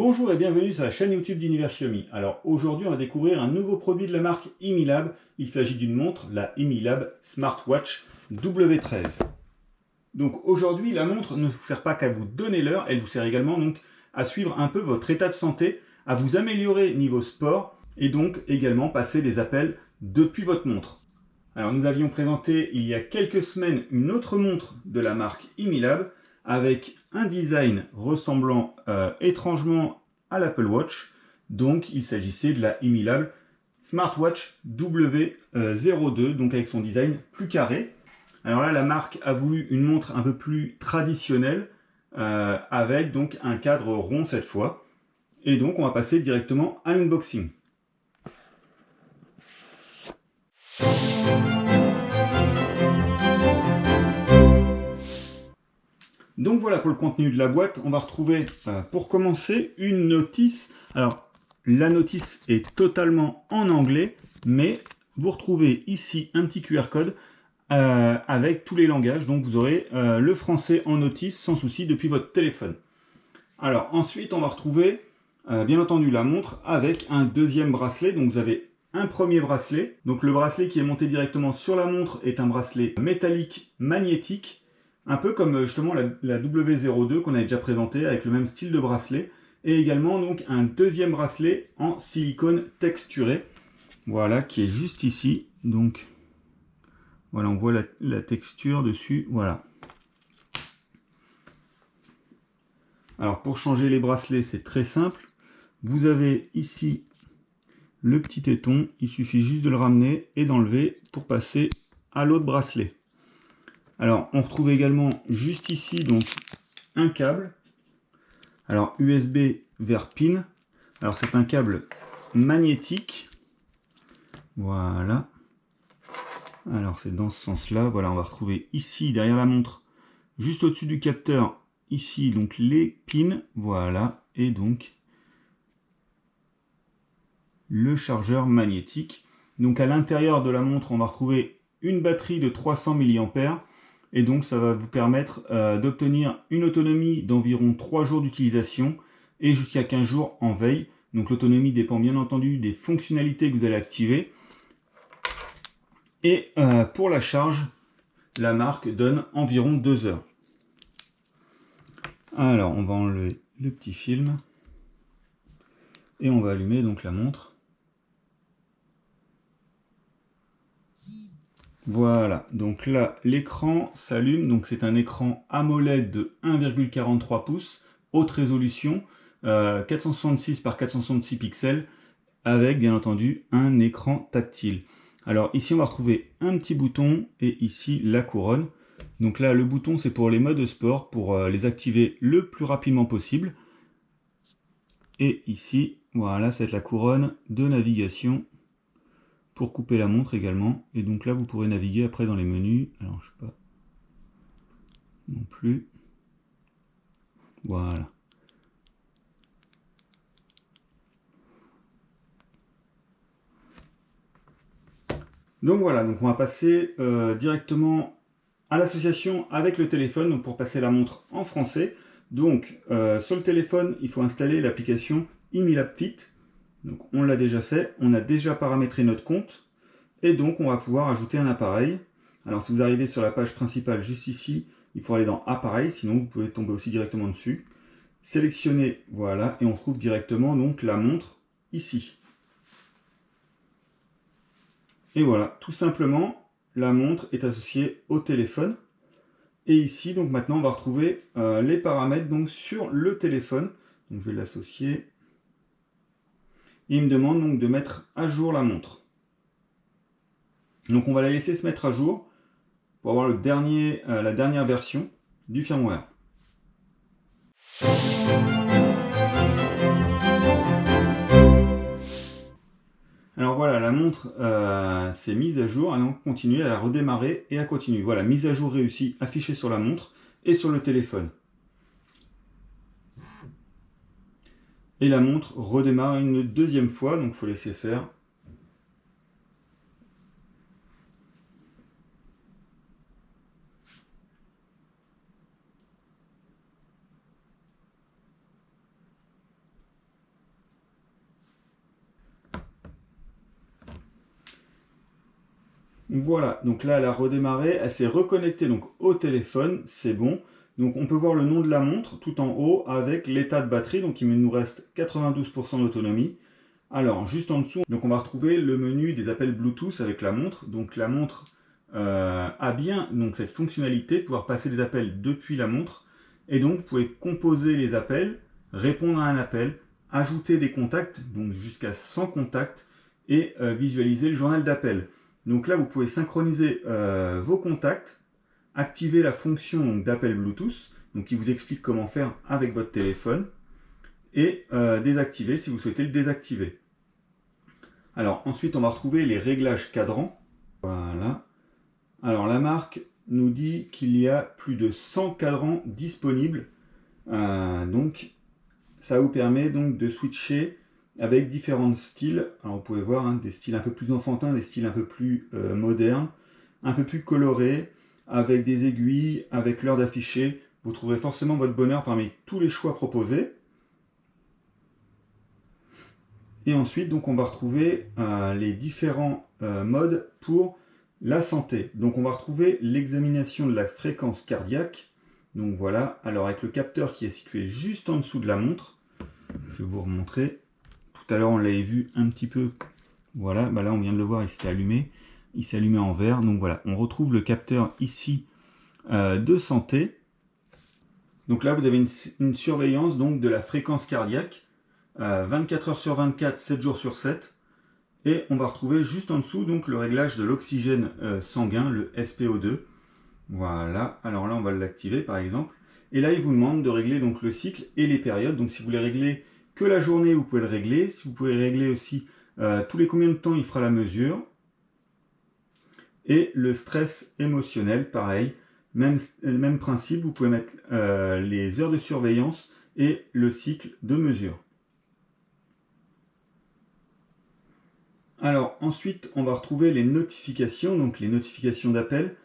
Bonjour et bienvenue sur la chaîne YouTube d'Univers Xiaomi. Alors aujourd'hui on va découvrir un nouveau produit de la marque Imilab. Il s'agit d'une montre, la Imilab Smartwatch W13. Donc aujourd'hui la montre ne vous sert pas qu'à vous donner l'heure, elle vous sert également donc à suivre un peu votre état de santé, à vous améliorer niveau sport et donc également passer des appels depuis votre montre. Alors nous avions présenté il y a quelques semaines une autre montre de la marque Imilab avec un design ressemblant étrangement à l'Apple Watch. Donc il s'agissait de la Imilab Smartwatch W02, donc avec son design plus carré. Alors là, la marque a voulu une montre un peu plus traditionnelle, avec donc un cadre rond cette fois. Et donc on va passer directement à l'unboxing. Donc voilà pour le contenu de la boîte. On va retrouver, pour commencer, une notice. Alors, la notice est totalement en anglais, mais vous retrouvez ici un petit QR code avec tous les langages. Donc vous aurez le français en notice sans souci depuis votre téléphone. Alors ensuite, on va retrouver, bien entendu, la montre avec un deuxième bracelet. Donc vous avez un premier bracelet. Donc le bracelet qui est monté directement sur la montre est un bracelet métallique magnétique. Un peu comme justement la W02 qu'on a déjà présenté avec le même style de bracelet. Et également donc un deuxième bracelet en silicone texturé. Voilà, qui est juste ici. Donc voilà, on voit la texture dessus. Voilà. Alors pour changer les bracelets, c'est très simple. Vous avez ici le petit téton. Il suffit juste de le ramener et d'enlever pour passer à l'autre bracelet. Alors on retrouve également juste ici donc un câble. Alors USB vers pin. Alors c'est un câble magnétique. Voilà. Alors c'est dans ce sens-là. Voilà, on va retrouver ici derrière la montre, juste au-dessus du capteur, ici donc les pins. Voilà. Et donc le chargeur magnétique. Donc à l'intérieur de la montre, on va retrouver une batterie de 300 mAh. Et donc ça va vous permettre d'obtenir une autonomie d'environ 3 jours d'utilisation et jusqu'à 15 jours en veille. Donc l'autonomie dépend bien entendu des fonctionnalités que vous allez activer. Et pour la charge, la marque donne environ 2 heures. Alors on va enlever le petit film. Et on va allumer donc la montre. Voilà, donc là l'écran s'allume, donc c'est un écran AMOLED de 1,43 pouces, haute résolution, 466 par 466 pixels, avec bien entendu un écran tactile. Alors ici on va retrouver un petit bouton et ici la couronne. Donc là le bouton c'est pour les modes sport, pour les activer le plus rapidement possible. Et ici, voilà, c'est la couronne de navigation pour couper la montre également. Et donc là, vous pourrez naviguer après dans les menus. Alors, je sais pas non plus. Voilà. Donc voilà, donc on va passer directement à l'association avec le téléphone, donc pour passer la montre en français. Donc sur le téléphone, il faut installer l'application Imilab Fit. Donc on l'a déjà fait, on a déjà paramétré notre compte. Et donc, on va pouvoir ajouter un appareil. Alors, si vous arrivez sur la page principale juste ici, il faut aller dans Appareil, sinon vous pouvez tomber aussi directement dessus. Sélectionnez, voilà, et on trouve directement donc la montre ici. Et voilà, tout simplement, la montre est associée au téléphone. Et ici, donc maintenant, on va retrouver les paramètres donc sur le téléphone. Donc, je vais l'associer. Il me demande donc de mettre à jour la montre. Donc on va la laisser se mettre à jour pour avoir la dernière version du firmware. Alors voilà, la montre s'est mise à jour, elle a continué, elle a redémarré et a continué. Voilà, mise à jour réussie affichée sur la montre et sur le téléphone. Et la montre redémarre une deuxième fois, donc il faut laisser faire. Voilà, donc là elle a redémarré, elle s'est reconnectée donc au téléphone, c'est bon. Donc on peut voir le nom de la montre tout en haut avec l'état de batterie, donc il nous reste 92% d'autonomie. Alors juste en dessous, donc on va retrouver le menu des appels Bluetooth avec la montre. Donc la montre a bien donc cette fonctionnalité, pouvoir passer des appels depuis la montre. Et donc vous pouvez composer les appels, répondre à un appel, ajouter des contacts, donc jusqu'à 100 contacts, et visualiser le journal d'appel. Donc là vous pouvez synchroniser vos contacts, activer la fonction d'appel Bluetooth, donc qui vous explique comment faire avec votre téléphone, et désactiver si vous souhaitez le désactiver. Alors ensuite on va retrouver les réglages cadrans. Voilà. Alors la marque nous dit qu'il y a plus de 100 cadrans disponibles. Donc ça vous permet donc de switcher avec différents styles. Alors vous pouvez voir des styles un peu plus enfantins, des styles un peu plus modernes, un peu plus colorés, avec des aiguilles, avec l'heure d'afficher. Vous trouverez forcément votre bonheur parmi tous les choix proposés. Et ensuite, donc, on va retrouver les différents modes pour la santé. Donc, on va retrouver l'examination de la fréquence cardiaque. Donc voilà, alors avec le capteur qui est situé juste en dessous de la montre. Je vais vous remontrer. Tout à l'heure, on l'avait vu un petit peu. Voilà, bah là, on vient de le voir, il s'est allumé. Il s'est allumé en vert. Donc voilà, on retrouve le capteur ici de santé. Donc là, vous avez une surveillance donc, de la fréquence cardiaque. 24 heures sur 24, 7 jours sur 7. Et on va retrouver juste en dessous donc le réglage de l'oxygène sanguin, le SPO2. Voilà, alors là on va l'activer par exemple. Et là il vous demande de régler donc le cycle et les périodes. Donc si vous voulez régler que la journée, vous pouvez le régler. Si vous pouvez régler aussi tous les combien de temps il fera la mesure. Et le stress émotionnel, pareil, même principe, vous pouvez mettre les heures de surveillance et le cycle de mesure. Alors ensuite, on va retrouver les notifications, donc les notifications d'appel,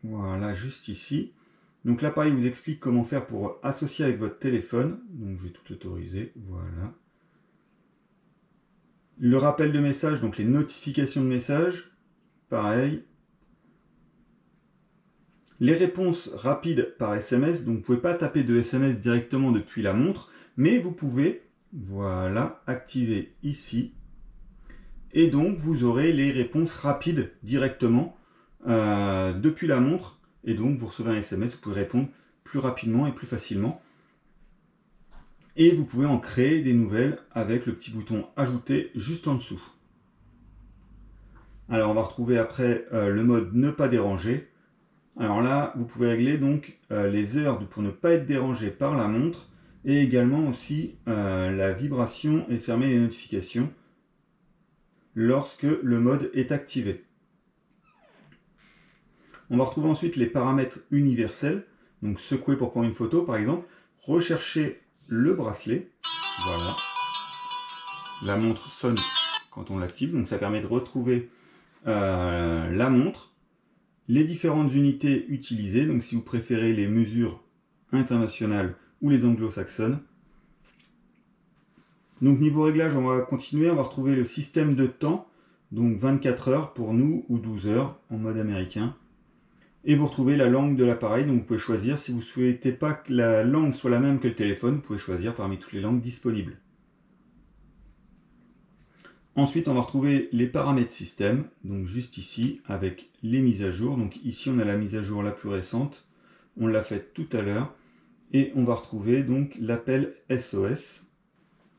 voilà, juste ici. Donc là, pareil, il vous explique comment faire pour associer avec votre téléphone. Donc je vais tout autoriser, voilà. Le rappel de message, donc les notifications de messages, pareil. Les réponses rapides par SMS, donc vous ne pouvez pas taper de SMS directement depuis la montre, mais vous pouvez, voilà, activer ici. Et donc, vous aurez les réponses rapides directement depuis la montre. Et donc, vous recevez un SMS, vous pouvez répondre plus rapidement et plus facilement. Et vous pouvez en créer des nouvelles avec le petit bouton « Ajouter » juste en dessous. Alors, on va retrouver après le mode « Ne pas déranger ». Alors là, vous pouvez régler donc les heures pour ne pas être dérangé par la montre et également aussi la vibration et fermer les notifications lorsque le mode est activé. On va retrouver ensuite les paramètres universels, donc secouer pour prendre une photo par exemple, rechercher le bracelet, voilà, la montre sonne quand on l'active, donc ça permet de retrouver la montre, les différentes unités utilisées, donc si vous préférez les mesures internationales ou les anglo-saxonnes. Donc niveau réglage, on va continuer, on va retrouver le système de temps, donc 24 heures pour nous ou 12 heures en mode américain. Et vous retrouvez la langue de l'appareil, donc vous pouvez choisir, si vous ne souhaitez pas que la langue soit la même que le téléphone, vous pouvez choisir parmi toutes les langues disponibles. Ensuite, on va retrouver les paramètres système, donc juste ici, avec les mises à jour. Donc ici, on a la mise à jour la plus récente, on l'a faite tout à l'heure. Et on va retrouver donc l'appel SOS.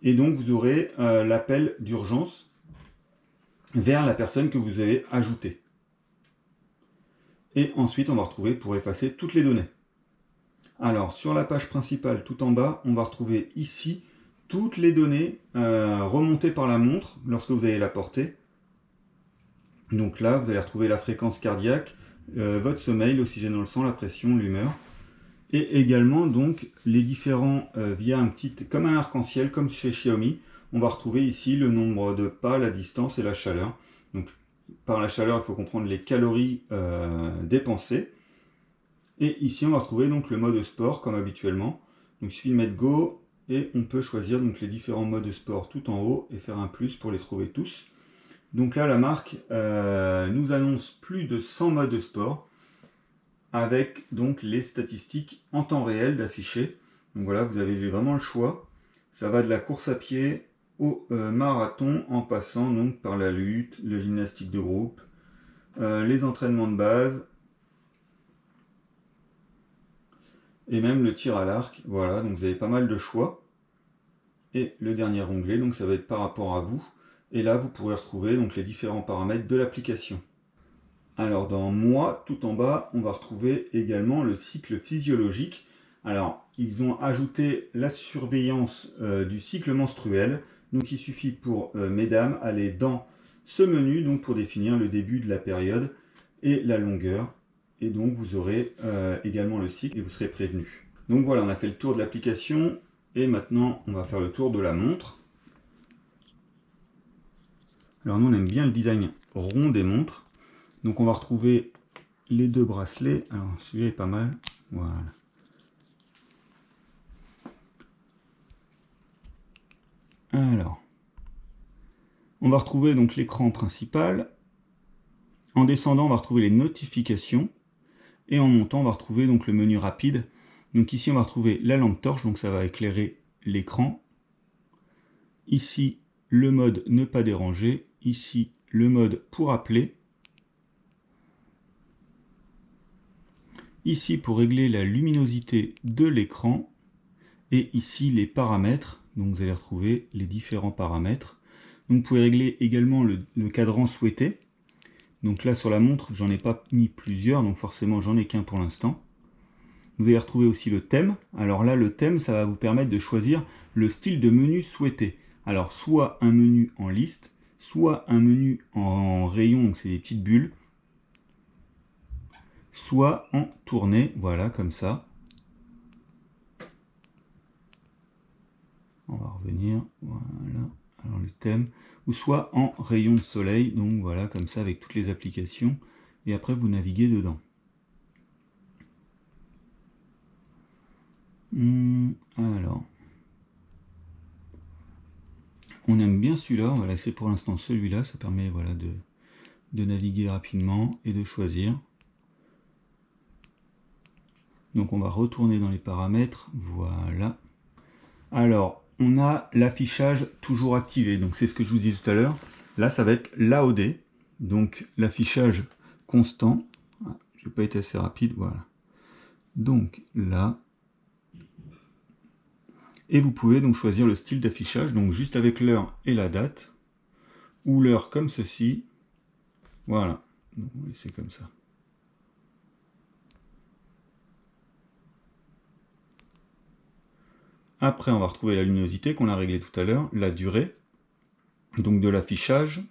Et donc vous aurez l'appel d'urgence vers la personne que vous avez ajoutée. Et ensuite, on va retrouver pour effacer toutes les données. Alors, sur la page principale, tout en bas, on va retrouver ici toutes les données remontées par la montre lorsque vous allez la porter. Donc là, vous allez retrouver la fréquence cardiaque, votre sommeil, l'oxygène dans le sang, la pression, l'humeur. Et également donc les différents via un petit, comme un arc-en-ciel, comme chez Xiaomi, on va retrouver ici le nombre de pas, la distance et la chaleur. Donc par la chaleur, il faut comprendre les calories dépensées. Et ici, on va retrouver donc le mode sport comme habituellement. Donc il suffit de mettre Go et on peut choisir donc les différents modes sport tout en haut et faire un plus pour les trouver tous. Donc là, la marque nous annonce plus de 100 modes de sport, avec donc les statistiques en temps réel d'afficher. Donc voilà, vous avez vraiment le choix. Ça va de la course à pied au marathon, en passant donc par la lutte, la gymnastique de groupe, les entraînements de base, et même le tir à l'arc. Voilà, donc vous avez pas mal de choix. Et le dernier onglet, donc ça va être par rapport à vous. Et là, vous pourrez retrouver donc les différents paramètres de l'application. Alors dans moi, tout en bas, on va retrouver également le cycle physiologique. Alors, ils ont ajouté la surveillance du cycle menstruel. Donc il suffit pour mesdames aller dans ce menu donc pour définir le début de la période et la longueur. Et donc vous aurez également le cycle et vous serez prévenu. Donc voilà, on a fait le tour de l'application et maintenant on va faire le tour de la montre. Alors nous on aime bien le design rond des montres. Donc on va retrouver les deux bracelets. Alors celui-là est pas mal. Voilà. Alors, on va retrouver donc l'écran principal. En descendant, on va retrouver les notifications. Et en montant, on va retrouver donc le menu rapide. Donc ici, on va retrouver la lampe torche, donc ça va éclairer l'écran. Ici, le mode ne pas déranger. Ici, le mode pour appeler. Ici, pour régler la luminosité de l'écran. Et ici, les paramètres. Donc vous allez retrouver les différents paramètres. Donc vous pouvez régler également le cadran souhaité. Donc là sur la montre, j'en ai pas mis plusieurs, donc forcément j'en ai qu'un pour l'instant. Vous allez retrouver aussi le thème. Alors là, le thème, ça va vous permettre de choisir le style de menu souhaité. Alors soit un menu en liste, soit un menu en rayon, donc c'est des petites bulles, soit en tournée, voilà, comme ça. On va revenir, voilà, alors le thème, ou soit en rayon de soleil, donc voilà, comme ça, avec toutes les applications, et après vous naviguez dedans. Alors, on aime bien celui-là, on va laisser pour l'instant celui-là, ça permet voilà, de naviguer rapidement et de choisir. Donc on va retourner dans les paramètres, voilà. Alors, on a l'affichage toujours activé, donc c'est ce que je vous disais tout à l'heure. Là, ça va être l'AOD, donc l'affichage constant. Je n'ai pas été assez rapide, voilà. Donc là, et vous pouvez donc choisir le style d'affichage, donc juste avec l'heure et la date, ou l'heure comme ceci, voilà, donc on va laisser comme ça. Après, on va retrouver la luminosité qu'on a réglée tout à l'heure, la durée, donc de l'affichage.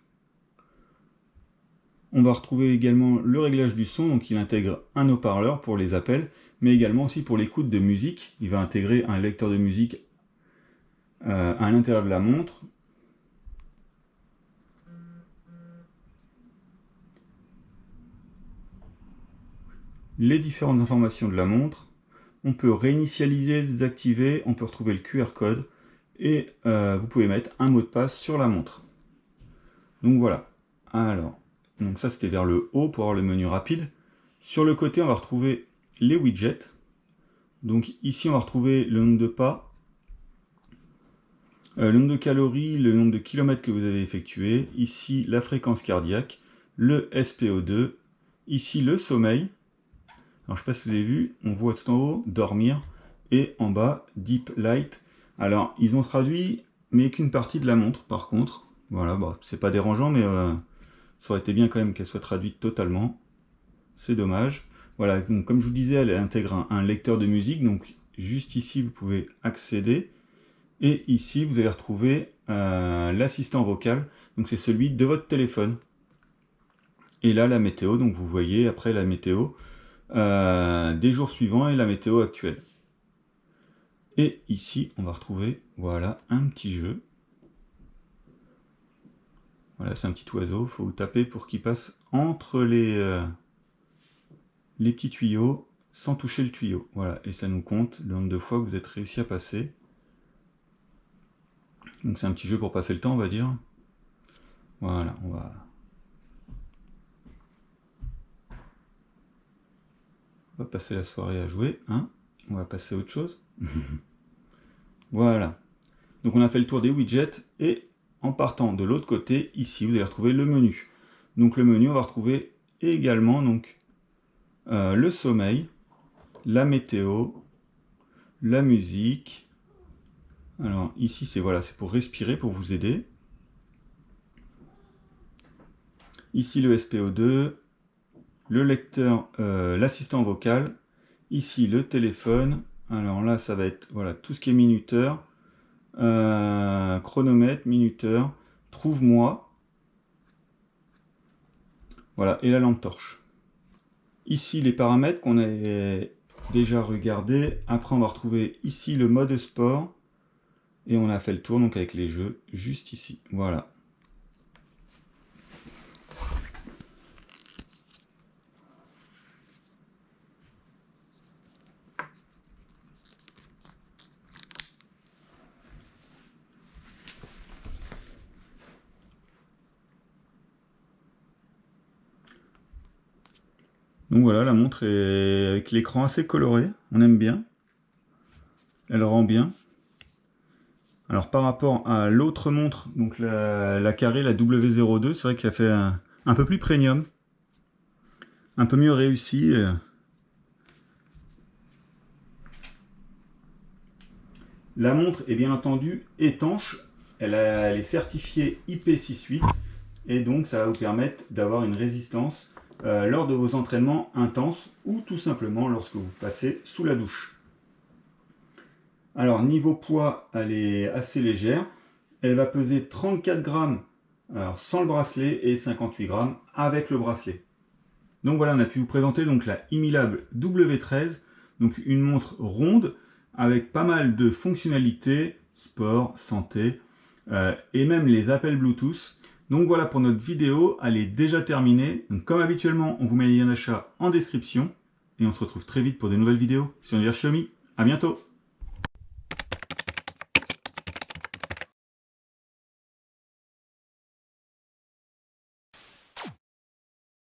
On va retrouver également le réglage du son, donc il intègre un haut-parleur pour les appels, mais également aussi pour l'écoute de musique. Il va intégrer un lecteur de musique à l'intérieur de la montre. Les différentes informations de la montre. On peut réinitialiser, désactiver, on peut retrouver le QR code, et vous pouvez mettre un mot de passe sur la montre. Donc voilà. Alors, donc ça c'était vers le haut pour avoir le menu rapide. Sur le côté, on va retrouver les widgets. Donc ici, on va retrouver le nombre de pas, le nombre de calories, le nombre de kilomètres que vous avez effectué. Ici, la fréquence cardiaque, le SPO2. Ici, le sommeil. Alors, je ne sais pas si vous avez vu, on voit tout en haut, dormir. Et en bas, Deep Light. Alors, ils ont traduit, mais qu'une partie de la montre, par contre. Voilà, bah, c'est pas dérangeant, mais ça aurait été bien quand même qu'elle soit traduite totalement. C'est dommage. Voilà, donc comme je vous disais, elle intègre un lecteur de musique. Donc, juste ici, vous pouvez accéder. Et ici, vous allez retrouver l'assistant vocal. Donc, c'est celui de votre téléphone. Et là, la météo. Donc, vous voyez après la météo des jours suivants et la météo actuelle. Et ici, on va retrouver, voilà, un petit jeu. Voilà, c'est un petit oiseau. Il faut taper pour qu'il passe entre les petits tuyaux sans toucher le tuyau. Voilà, et ça nous compte le nombre de fois que vous êtes réussi à passer. Donc c'est un petit jeu pour passer le temps, on va dire. Voilà, on va passer la soirée à jouer, hein. On va passer à autre chose. Voilà. Donc on a fait le tour des widgets, et en partant de l'autre côté, ici, vous allez retrouver le menu. Donc le menu, on va retrouver également donc, le sommeil, la météo, la musique. Alors ici, c'est voilà, c'est pour respirer, pour vous aider. Ici, le SPO2, le lecteur, l'assistant vocal. Ici, le téléphone. Alors là, ça va être voilà, tout ce qui est minuteur, chronomètre, minuteur, trouve-moi. Voilà, et la lampe torche. Ici, les paramètres qu'on a déjà regardés. Après, on va retrouver ici le mode sport. Et on a fait le tour donc avec les jeux juste ici. Voilà. Donc voilà, la montre est avec l'écran assez coloré, on aime bien. Elle rend bien. Alors par rapport à l'autre montre, donc la carrée, la W02, c'est vrai qu'elle fait un peu plus premium. Un peu mieux réussi. La montre est bien entendu étanche. Elle est certifiée IP68. Et donc ça va vous permettre d'avoir une résistance lors de vos entraînements intenses ou tout simplement lorsque vous passez sous la douche. Alors niveau poids, elle est assez légère. Elle va peser 34 grammes alors, sans le bracelet et 58 grammes avec le bracelet. Donc voilà, on a pu vous présenter donc la Imilab W13, donc une montre ronde avec pas mal de fonctionnalités, sport, santé et même les appels Bluetooth. Donc voilà pour notre vidéo, elle est déjà terminée. Donc comme habituellement, on vous met les liens d'achat en description et on se retrouve très vite pour de nouvelles vidéos sur Univers Xiaomi. À bientôt!